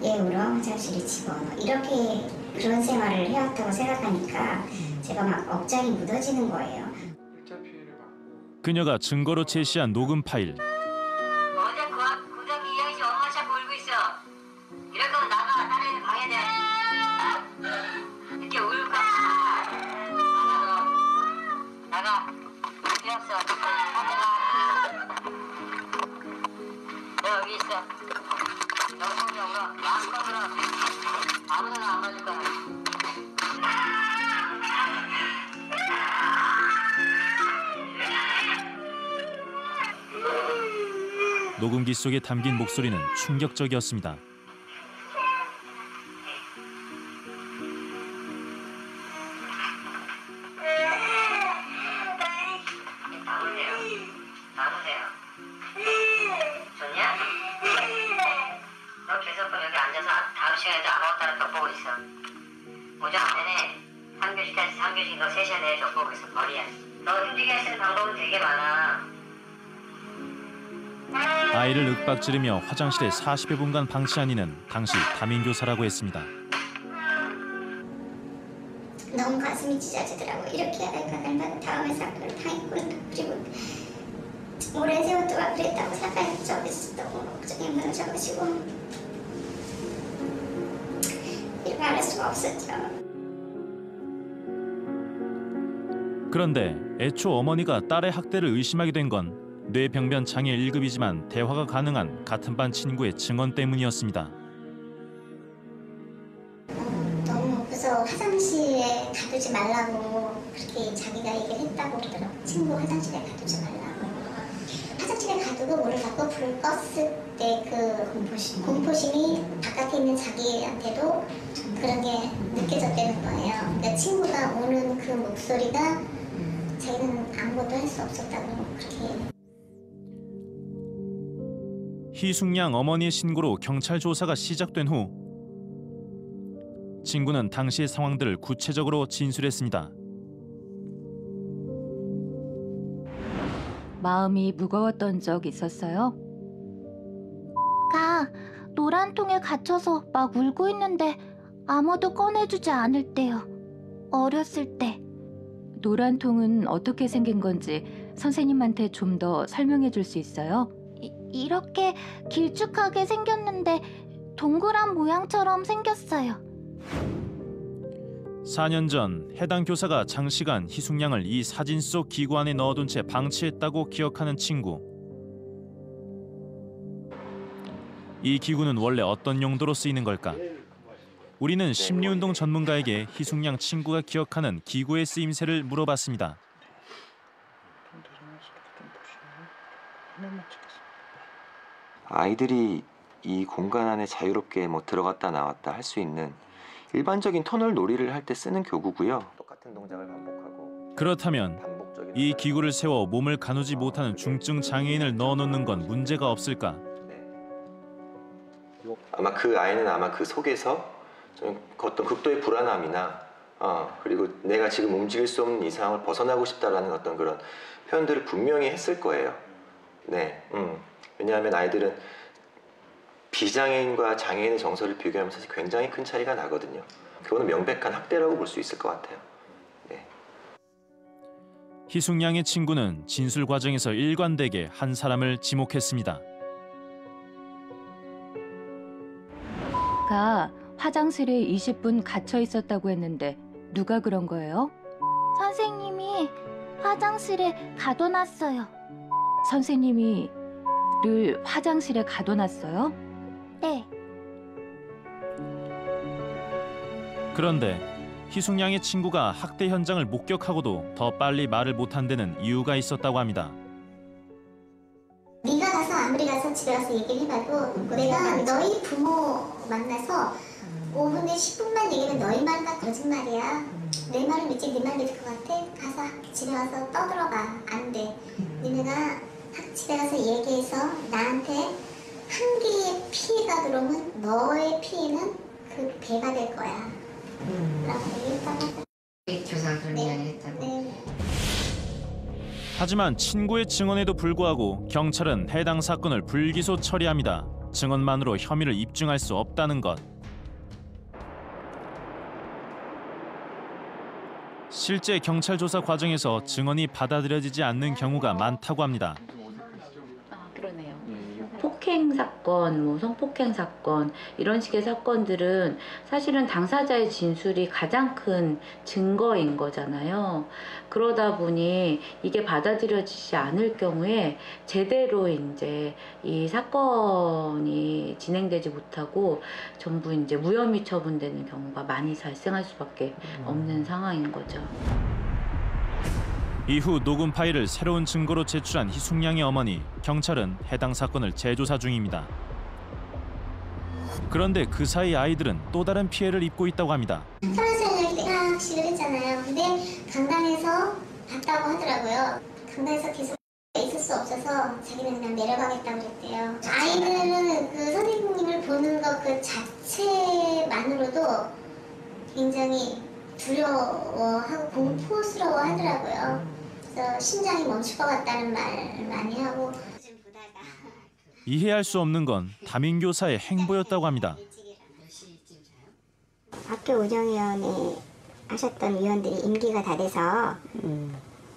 예우러 화장실에 집어넣어 이렇게 그런 생활을 해왔다고 생각하니까 제가 막 억장이 묻어지는 거예요. 그녀가 증거로 제시한 녹음 파일. 어제 고등학교 2학년 엄마 자꾸 울고 있어. 이럴 거면 나가, 딸애들 방해돼. 이렇게 울고 나가. 필요 없어. 내가 여기 있어. 너 혼자 울어. 마음껏 울어. 아무데나 안 맞을 거야. 녹음기 속에 담긴 목소리는 충격적이었습니다. 아이를 윽박지르며 화장실에 40여 분간 방치한 이는 당시 담임교사라고 했습니다. 너무 가슴이 찢어지더라고요. 이렇게 해야 될까 날마다 다음에 사건을 당했거든요. 그리고 오랜 세월 동안 그랬다고 생각할 적이 너무 걱정이 많아져가지고 이렇게 안 할 수가 없었죠. 그런데 애초 어머니가 딸의 학대를 의심하게 된 건 뇌병변 장애 1급이지만 대화가 가능한 같은 반 친구의 증언 때문이었습니다. 너무 무서워. 화장실에 가두지 말라고 그렇게 자기가 얘기를 했다고 그러더라고요. 친구 화장실에 가두지 말라고. 화장실에 가두고 물을 받고 불을 껐을 때 그 공포심이 바깥에 있는 자기한테도 그런 게 느껴졌다는 거예요. 그러니까 친구가 오는 그 목소리가 자기는 아무것도 할 수 없었다고 그렇게. 희숙양 어머니의 신고로 경찰 조사가 시작된 후 친구는 당시의 상황들을 구체적으로 진술했습니다. 마음이 무거웠던 적 있었어요? 노란 통에 갇혀서 막 울고 있는데 아무도 꺼내주지 않을 때요. 어렸을 때. 노란 통은 어떻게 생긴 건지 선생님한테 좀 더 설명해 줄 수 있어요? 이렇게 길쭉하게 생겼는데 동그란 모양처럼 생겼어요. 4년 전 해당 교사가 장시간 희숙양을 이 사진 속 기구 안에 넣어둔 채 방치했다고 기억하는 친구. 이 기구는 원래 어떤 용도로 쓰이는 걸까? 우리는 심리운동 전문가에게 희숙양 친구가 기억하는 기구의 쓰임새를 물어봤습니다. 아이들이 이 공간 안에 자유롭게 들어갔다 나왔다 할 수 있는 일반적인 터널 놀이를 할 때 쓰는 교구고요. 똑같은 동작을 반복하고. 그렇다면 이 기구를 세워 몸을 가누지 못하는 중증 장애인을 넣어놓는 건 문제가 없을까? 아마 그 아이는 그 속에서 좀 어떤 극도의 불안함이나 그리고 내가 지금 움직일 수 없는 이 상황을 벗어나고 싶다라는 어떤 그런 표현들을 분명히 했을 거예요. 네. 왜냐하면 아이들은 비장애인과 장애인의 정서를 비교하면 사실 굉장히 큰 차이가 나거든요. 그거는 명백한 학대라고 볼 수 있을 것 같아요. 네. 희숙양의 친구는 진술 과정에서 일관되게 한 사람을 지목했습니다. 화장실에 20분 갇혀 있었다고 했는데 누가 그런 거예요? 선생님이 화장실에 가둬놨어요. 선생님이 를 화장실에 가둬놨어요? 네. 그런데 희숙양의 친구가 학대 현장을 목격하고도 더 빨리 말을 못한 데는 이유가 있었다고 합니다. 네가 가서 아무리 가서 집에 가서 얘기를 해봐도 내가 너희 부모 만나서 5분에 10분만 얘기하면 너희 말은 다 거짓말이야. 내 말을 믿지 네 말 믿을 것 같아? 가서 집에 가서 떠들어봐. 안 돼. 니네가 집에 가서 얘기해서 나한테 한 개의 피해가 들어오면 너의 피해는 그 배가 될 거야. 라고 얘기했다고 하더라고요. 교사가 그런 이야기를 했다고? 네. 하지만 친구의 증언에도 불구하고 경찰은 해당 사건을 불기소 처리합니다. 증언만으로 혐의를 입증할 수 없다는 것. 실제 경찰 조사 과정에서 증언이 받아들여지지 않는 경우가 많다고 합니다. 그러네요. 폭행 사건, 성폭행 사건 이런 식의 사건들은 사실은 당사자의 진술이 가장 큰 증거인 거잖아요. 그러다 보니 이게 받아들여지지 않을 경우에 제대로 이제 이 사건이 진행되지 못하고 전부 이제 무혐의 처분되는 경우가 많이 발생할 수밖에 없는 상황인 거죠. 이후 녹음 파일을 새로운 증거로 제출한 희숙양의 어머니, 경찰은 해당 사건을 재조사 중입니다. 그런데 그 사이 아이들은 또 다른 피해를 입고 있다고 합니다. 프랑스에 내가 학식을 했잖아요. 근데 강당에서 봤다고 하더라고요. 강당에서 계속 있을 수 없어서 자기는 그냥 내려가겠다고 그랬대요. 아이들은 그 선생님을 보는 것 그 자체만으로도 굉장히 두려워하고 공포스러워 하더라고요. 그래서 심장이 멈출 것 같다는 말 많이 하고. 이해할 수 없는 건 담임 교사의 행보였다고 합니다. 학교 운영위원회 하셨던 위원들이 임기가 다 돼서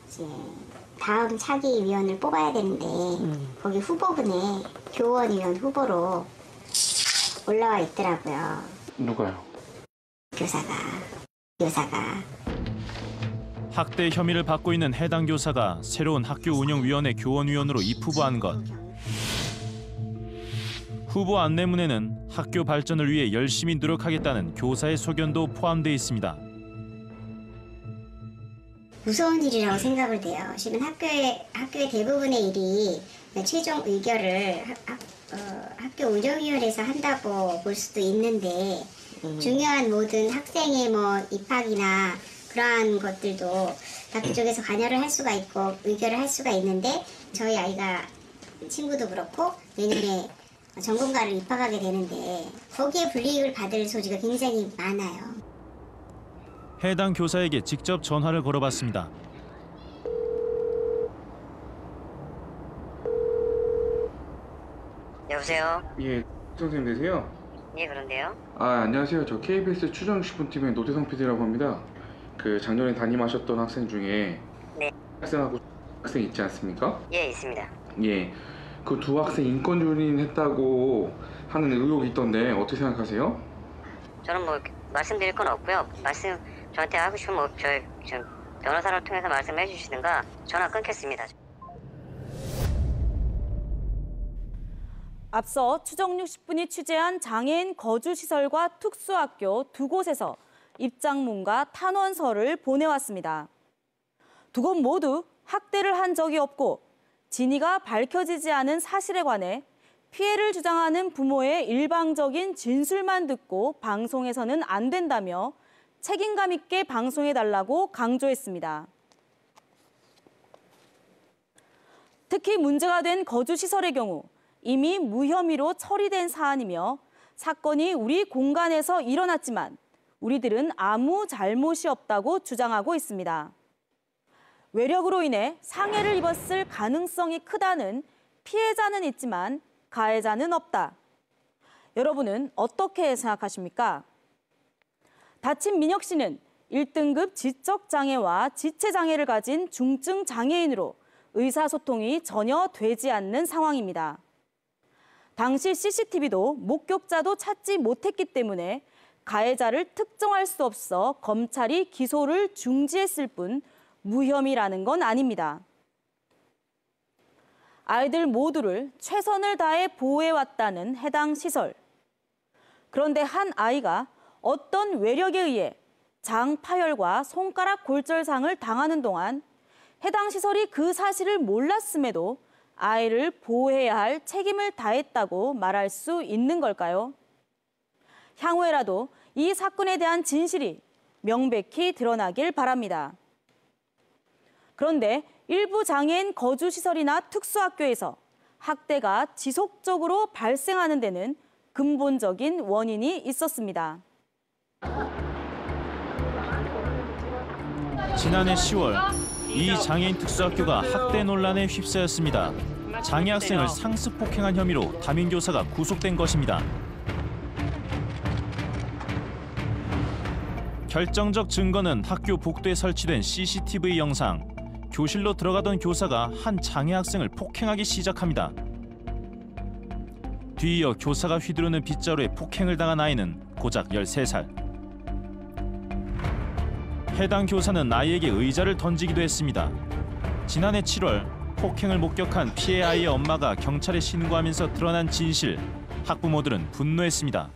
이제 다음 차기 위원을 뽑아야 되는데 거기 후보군에 교원위원 후보로 올라와 있더라고요. 누가요? 교사가. 학대 혐의를 받고 있는 해당 교사가 새로운 학교 운영위원회 교원위원으로 입후보한 것. 후보 안내문에는 학교 발전을 위해 열심히 노력하겠다는 교사의 소견도 포함되어 있습니다. 무서운 일이라고 생각을 돼요. 지금 학교의 대부분의 일이 최종 의결을 학교 운영위원회에서 한다고 볼 수도 있는데 중요한 모든 학생의 뭐 입학이나 그러한 것들도 다 그쪽에서 관여를 할 수가 있고 의결을 할 수가 있는데 저희 아이가 친구도 그렇고 내년에 전공가를 입학하게 되는데 거기에 불이익을 받을 소지가 굉장히 많아요. 해당 교사에게 직접 전화를 걸어봤습니다. 여보세요? 예, 선생님 되세요? 예, 그런데요? 안녕하세요. 저 KBS 추정식품팀의 노태성 PD라고 합니다. 그 작년에 담임하셨던 학생 중에 네. 학생하고 학생 있지 않습니까? 예, 있습니다. 예, 그 두 학생 인권유린했다고 하는 의혹이 있던데 어떻게 생각하세요? 저는 뭐 말씀드릴 건 없고요. 말씀 저한테 하고 싶으면 뭐 저 변호사를 통해서 말씀해 주시든가 전화 끊겠습니다. 앞서 추정육 10분이 취재한 장애인 거주시설과 특수학교 두 곳에서 입장문과 탄원서를 보내왔습니다. 두 곳 모두 학대를 한 적이 없고 진위가 밝혀지지 않은 사실에 관해 피해를 주장하는 부모의 일방적인 진술만 듣고 방송해서는 안 된다며 책임감 있게 방송해달라고 강조했습니다. 특히 문제가 된 거주시설의 경우 이미 무혐의로 처리된 사안이며 사건이 우리 공간에서 일어났지만 우리들은 아무 잘못이 없다고 주장하고 있습니다. 외력으로 인해 상해를 입었을 가능성이 크다는 피해자는 있지만 가해자는 없다. 여러분은 어떻게 생각하십니까? 다친 민혁 씨는 1등급 지적장애와 지체장애를 가진 중증 장애인으로 의사소통이 전혀 되지 않는 상황입니다. 당시 CCTV도 목격자도 찾지 못했기 때문에 가해자를 특정할 수 없어 검찰이 기소를 중지했을 뿐 무혐의라는 건 아닙니다. 아이들 모두를 최선을 다해 보호해왔다는 해당 시설. 그런데 한 아이가 어떤 외력에 의해 장 파열과 손가락 골절상을 당하는 동안 해당 시설이 그 사실을 몰랐음에도 아이를 보호해야 할 책임을 다했다고 말할 수 있는 걸까요? 향후에라도 이 사건에 대한 진실이 명백히 드러나길 바랍니다. 그런데 일부 장애인 거주시설이나 특수학교에서 학대가 지속적으로 발생하는 데는 근본적인 원인이 있었습니다. 지난해 10월 이 장애인 특수학교가 학대 논란에 휩싸였습니다. 장애 학생을 상습 폭행한 혐의로 담임 교사가 구속된 것입니다. 결정적 증거는 학교 복도에 설치된 CCTV 영상. 교실로 들어가던 교사가 한 장애 학생을 폭행하기 시작합니다. 뒤이어 교사가 휘두르는 빗자루에 폭행을 당한 아이는 고작 13살. 해당 교사는 아이에게 의자를 던지기도 했습니다. 지난해 7월 폭행을 목격한 피해 아이의 엄마가 경찰에 신고하면서 드러난 진실. 학부모들은 분노했습니다.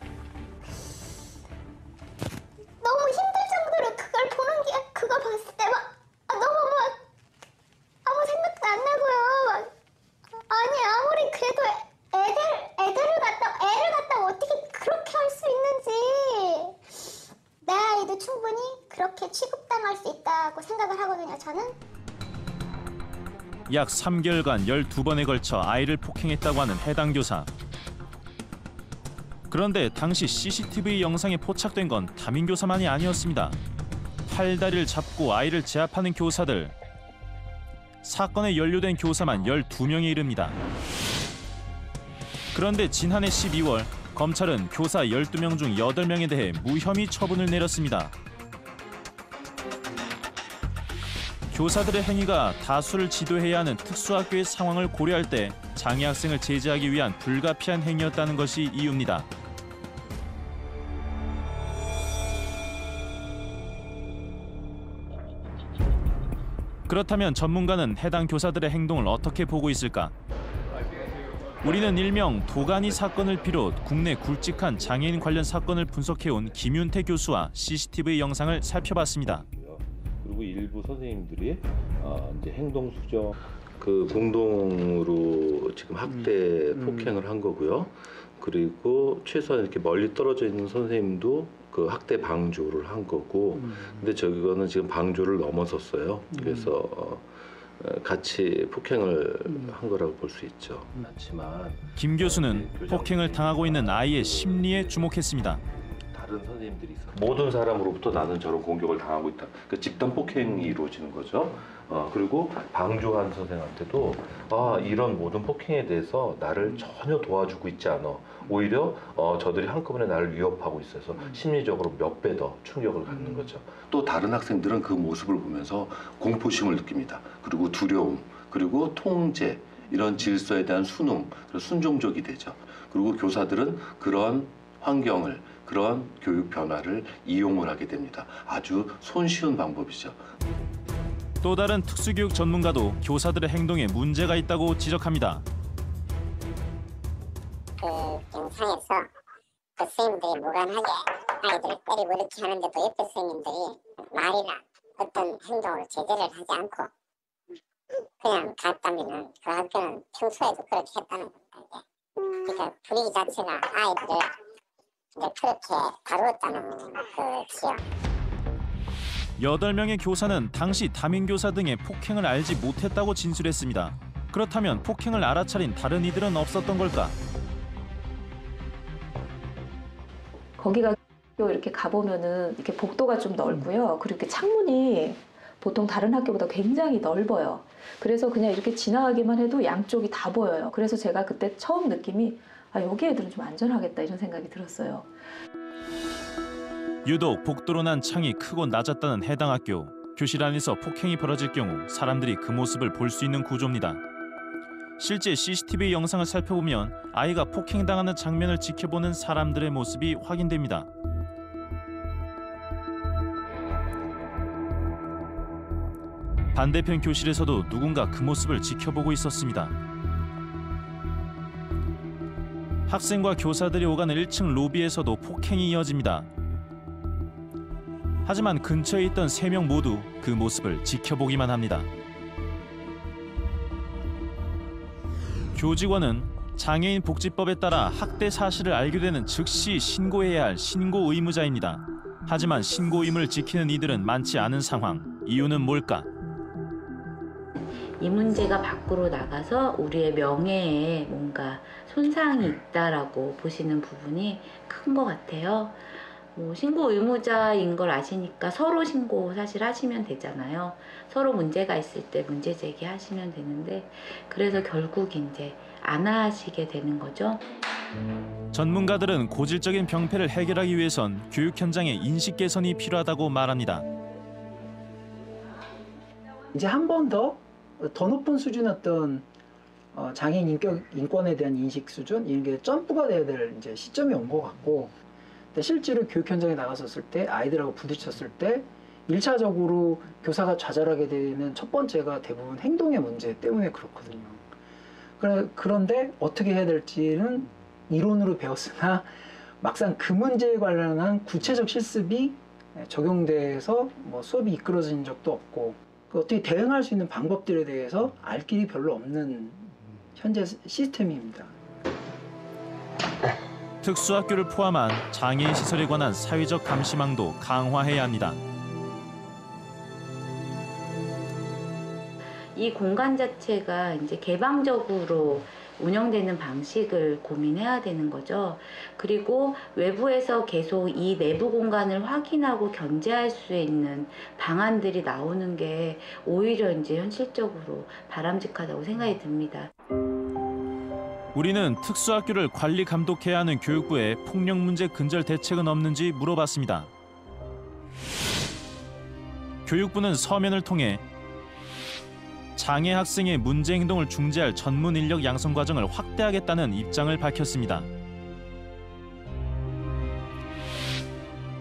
너무 힘들 정도로 그걸 보는 게 그거 봤을 때 막 너무 막 약 3개월간 12번에 걸쳐 아이를 폭행했다고 하는 해당 교사. 그런데 당시 CCTV 영상에 포착된 건 담임 교사만이 아니었습니다. 팔다리를 잡고 아이를 제압하는 교사들. 사건에 연루된 교사만 12명에 이릅니다. 그런데 지난해 12월 검찰은 교사 12명 중 8명에 대해 무혐의 처분을 내렸습니다. 교사들의 행위가 다수를 지도해야 하는 특수학교의 상황을 고려할 때 장애 학생을 제재하기 위한 불가피한 행위였다는 것이 이유입니다. 그렇다면 전문가는 해당 교사들의 행동을 어떻게 보고 있을까? 우리는 일명 도가니 사건을 비롯 국내 굵직한 장애인 관련 사건을 분석해온 김윤태 교수와 CCTV 영상을 살펴봤습니다. 그리고 일부 선생님들이 이제 행동 수정 그 공동으로 지금 학대 폭행을 한 거고요. 그리고 최소한 이렇게 멀리 떨어져 있는 선생님도 그 학대 방조를 한 거고, 근데 저거는 지금 방조를 넘어섰어요. 그래서 같이 폭행을 한 거라고 볼 수 있죠. 하지만 김 교수는 폭행을 당하고 있는 아이의 심리에 주목했습니다. 다른 선생님들이 있어. 모든 사람으로부터 나는 저런 공격을 당하고 있다. 그 집단 폭행이 이루어지는 거죠. 그리고 방조한 선생한테도 이런 모든 폭행에 대해서 나를 전혀 도와주고 있지 않아. 오히려 저들이 한꺼번에 나를 위협하고 있어서 심리적으로 몇 배 더 충격을 갖는 거죠. 또 다른 학생들은 그 모습을 보면서 공포심을 느낍니다. 그리고 두려움, 그리고 통제, 이런 질서에 대한 순응, 순종적이 되죠. 그리고 교사들은 그런 환경을, 그런 교육 변화를 이용을 하게 됩니다. 아주 손쉬운 방법이죠. 또 다른 특수교육 전문가도 교사들의 행동에 문제가 있다고 지적합니다. 그 영상에서 그 선생님들이 무관하게 아이들을 때리고 이렇게 하는데도 옆에 선생님들이 말이나 어떤 행동을 제재를 하지 않고 그냥 갔다면은 그 학교는 평소에도 그렇게 했다는 겁니다. 그러니까 분위기 자체가 아이들을 이제 그렇게 다루었다는 그지요. 8명의 교사는 당시 담임 교사 등의 폭행을 알지 못했다고 진술했습니다. 그렇다면 폭행을 알아차린 다른 이들은 없었던 걸까? 거기가 이렇게 가보면은 이렇게 복도가 좀 넓고요. 그리고 이렇게 창문이 보통 다른 학교보다 굉장히 넓어요. 그래서 그냥 이렇게 지나가기만 해도 양쪽이 다 보여요. 그래서 제가 그때 처음 느낌이 여기 애들은 좀 안전하겠다 이런 생각이 들었어요. 유독 복도로 난 창이 크고 낮았다는 해당 학교. 교실 안에서 폭행이 벌어질 경우 사람들이 그 모습을 볼 수 있는 구조입니다. 실제 CCTV 영상을 살펴보면 아이가 폭행당하는 장면을 지켜보는 사람들의 모습이 확인됩니다. 반대편 교실에서도 누군가 그 모습을 지켜보고 있었습니다. 학생과 교사들이 오가는 1층 로비에서도 폭행이 이어집니다. 하지만 근처에 있던 3명 모두 그 모습을 지켜보기만 합니다. 교직원은 장애인 복지법에 따라 학대 사실을 알게 되는 즉시 신고해야 할 신고 의무자입니다. 하지만 신고 의무를 지키는 이들은 많지 않은 상황. 이유는 뭘까? 이 문제가 밖으로 나가서 우리의 명예에 뭔가 손상이 있다라고 보시는 부분이 큰 것 같아요. 신고 의무자인 걸 아시니까 서로 신고 사실 하시면 되잖아요. 서로 문제가 있을 때 문제 제기하시면 되는데 그래서 결국 이제 안 하시게 되는 거죠. 전문가들은 고질적인 병폐를 해결하기 위해선 교육 현장의 인식 개선이 필요하다고 말합니다. 이제 한 번 더 높은 수준의 어떤 장애인 인권에 대한 인식 수준 이런 게 점프가 돼야 될 이제 시점이 온 것 같고, 근데 실제로 교육 현장에 나갔었을 때 아이들하고 부딪혔을 때 1차적으로 교사가 좌절하게 되는 첫 번째가 대부분 행동의 문제 때문에 그렇거든요. 그런데 어떻게 해야 될지는 이론으로 배웠으나 막상 그 문제에 관련한 구체적 실습이 적용돼서 수업이 이끌어진 적도 없고, 어떻게 대응할 수 있는 방법들에 대해서 알 길이 별로 없는 현재 시스템입니다. 특수학교를 포함한 장애인 시설에 관한 사회적 감시망도 강화해야 합니다. 이 공간 자체가 이제 개방적으로 운영되는 방식을 고민해야 되는 거죠. 그리고 외부에서 계속 이 내부 공간을 확인하고 견제할 수 있는 방안들이 나오는 게 오히려 이제 현실적으로 바람직하다고 생각이 듭니다. 우리는 특수학교를 관리 감독해야 하는 교육부에 폭력 문제 근절 대책은 없는지 물어봤습니다. 교육부는 서면을 통해 장애 학생의 문제 행동을 중재할 전문 인력 양성 과정을 확대하겠다는 입장을 밝혔습니다.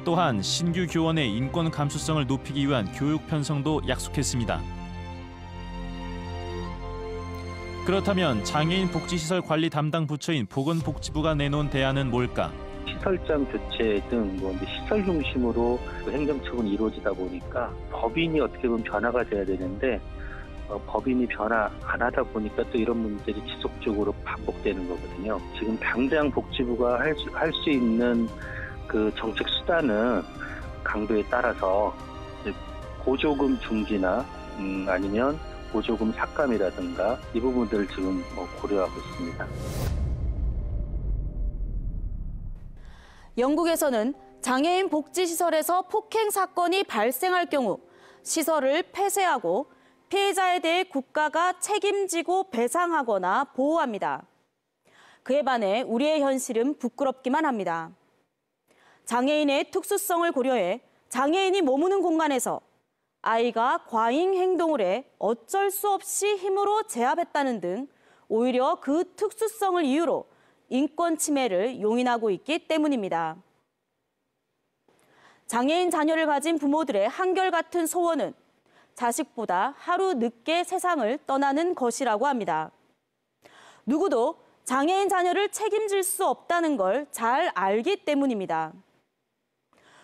또한 신규 교원의 인권 감수성을 높이기 위한 교육 편성도 약속했습니다. 그렇다면 장애인 복지시설 관리 담당 부처인 보건복지부가 내놓은 대안은 뭘까? 시설장 교체 등 이제 시설 중심으로 행정처분이 이루어지다 보니까 법인이 어떻게 보면 변화가 돼야 되는데 법인이 변화 안 하다 보니까 또 이런 문제들이 지속적으로 반복되는 거거든요. 지금 당장 복지부가 할 수 있는 그 정책 수단은 강도에 따라서 보조금 중지나 아니면 보조금 삭감이라든가 이 부분들을 지금 고려하고 있습니다. 영국에서는 장애인 복지시설에서 폭행 사건이 발생할 경우 시설을 폐쇄하고 피해자에 대해 국가가 책임지고 배상하거나 보호합니다. 그에 반해 우리의 현실은 부끄럽기만 합니다. 장애인의 특수성을 고려해 장애인이 머무는 공간에서 아이가 과잉 행동을 해 어쩔 수 없이 힘으로 제압했다는 등 오히려 그 특수성을 이유로 인권 침해를 용인하고 있기 때문입니다. 장애인 자녀를 가진 부모들의 한결같은 소원은 자식보다 하루 늦게 세상을 떠나는 것이라고 합니다. 누구도 장애인 자녀를 책임질 수 없다는 걸 잘 알기 때문입니다.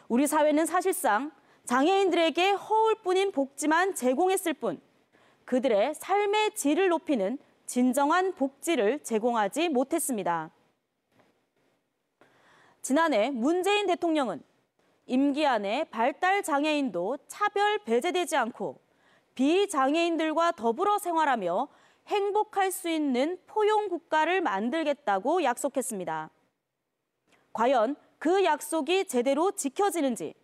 우리 사회는 사실상 장애인들에게 허울뿐인 복지만 제공했을 뿐 그들의 삶의 질을 높이는 진정한 복지를 제공하지 못했습니다. 지난해 문재인 대통령은 임기 안에 발달 장애인도 차별 배제되지 않고 비장애인들과 더불어 생활하며 행복할 수 있는 포용 국가를 만들겠다고 약속했습니다. 과연 그 약속이 제대로 지켜지는지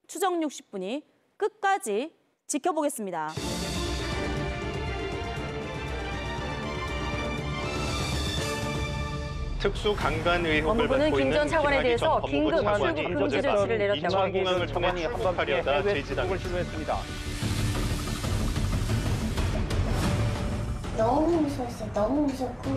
추정 60분이 끝까지 지켜보겠습니다. 특수 강간 의혹을 받고 있는 김학의 전 법무부 차관이 어젯밤 인천공항을 통해 출국하려다 제지당했습니다. 너무 무서웠어요. 너무 무섭고